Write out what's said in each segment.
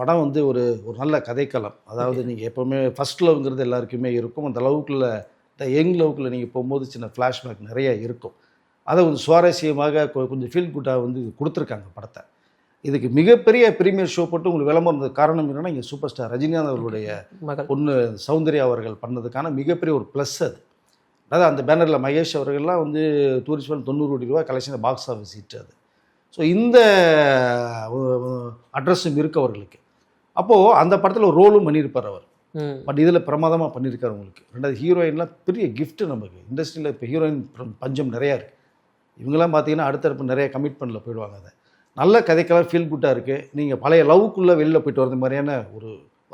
படம் வந்து ஒரு ஒரு நல்ல கதைக்களம். அதாவது நீங்கள் எப்போவுமே ஃபஸ்ட் லவ்ங்கிறது எல்லாருக்குமே இருக்கும். அந்த லவ்க்குள்ள யங் லவ்க்குள்ள நீங்கள் போகும்போது சின்ன ஃப்ளாஷ்பேக் நிறைய இருக்கும். அதை கொஞ்சம் சுவாரஸ்யமாக கொஞ்சம் ஃபீல் குட்டாக வந்து கொடுத்துருக்காங்க படத்தை. இதுக்கு மிகப்பெரிய ப்ரீமியர் ஷோ போட்டு உங்களுக்கு விளம்பரம் காரணம் என்னென்னா, இங்கே சூப்பர் ஸ்டார் ரஜினிகாந்த் அவர்களுடைய பொண்ணு சௌந்தர்யா அவர்கள் பண்ணதுக்கான மிகப்பெரிய ஒரு ப்ளஸ் அது. அதாவது அந்த பேனரில் மகேஷ் அவர்கள்லாம் வந்து டூரிஸ்ட் பண்ண 90 கோடி ரூபா கலெக்ஷன் பாக்ஸ் ஆஃபீஸ் ஹிட் அது. ஸோ இந்த அட்ரஸும் இருக்குது அவர்களுக்கு. அப்போது அந்த படத்தில் ஒரு ரோலும் பண்ணியிருப்பார் அவர். பட் இதில் பிரமாதமாக பண்ணியிருக்காரு உங்களுக்கு. ரெண்டாவது ஹீரோயின்லாம் பெரிய கிஃப்ட்டு நமக்கு. இண்டஸ்ட்ரியில் இப்போ ஹீரோயின் பஞ்சம் நிறையா இருக்குது. இவங்கெல்லாம் பார்த்தீங்கன்னா அடுத்தடுப்பு நிறைய கமிட்மெண்ட்டில் போயிடுவாங்க. அதை நல்ல கதைக்கெல்லாம் ஃபீல் குட்டாக இருக்குது. நீங்கள் பழைய லவ்க்குள்ளே வெளியில் போயிட்டு வரது மாதிரியான ஒரு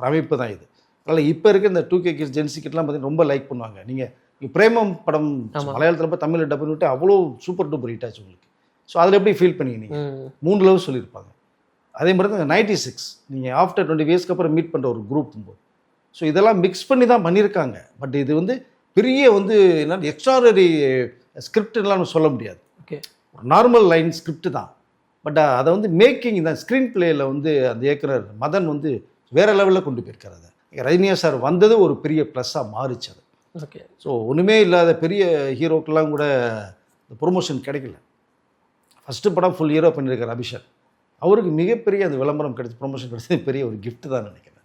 அமைப்பு தான் இது. அதனால் இப்போ இருக்க இந்த 2K கிட்ஸ் ஜென்சி கிட்லாம் பார்த்தீங்கன்னா ரொம்ப லைக் பண்ணுவாங்க. நீங்கள் பிரேமம் படம் மலையாளத்தில் போய் தமிழில் டப்புன்னு விட்டு அவ்வளோ சூப்பர் டூப்பர் ஹிட் ஆச்சு உங்களுக்கு. ஸோ அதில் எப்படி ஃபீல் பண்ணிங்க? 3 லவ் சொல்லியிருப்பாங்க. அதே மாதிரி தான் 96 நீங்கள் ஆஃப்டர் 20 இயர்ஸ்க்கு அப்புறம் மீட் பண்ணுற ஒரு குரூப் போது. ஸோ இதெல்லாம் மிக்ஸ் பண்ணி தான் பண்ணியிருக்காங்க. பட் இது வந்து பெரிய வந்து என்ன எக்ஸ்ட்ராடனரி ஸ்கிரிப்ட்லாம் நம்ம சொல்ல முடியாது. ஓகே, ஒரு நார்மல் லைன் ஸ்கிரிப்ட் தான். பட் அதை வந்து மேக்கிங் தான் ஸ்க்ரீன் பிளேயில் வந்து அந்த இயக்குனர் மதன் வந்து வேறு லெவலில் கொண்டு போயிருக்காரு. அதை ரஜினியா சார் வந்தது ஒரு பெரிய ப்ளஸ்ஸாக மாறிச்சு அது. ஓகே, ஸோ ஒன்றுமே இல்லாத பெரிய ஹீரோக்கெல்லாம் கூட இந்த ப்ரொமோஷன் கிடைக்கல. ஃபஸ்ட்டு படம் ஃபுல் ஹீரோ பண்ணியிருக்கார் அபிஷேக். அவருக்கு மிகப்பெரிய அந்த விளம்பரம் கிடைச்சி ப்ரொமோஷன் கிடைச்சது பெரிய ஒரு கிஃப்ட் தான் நினைக்கிறேன்.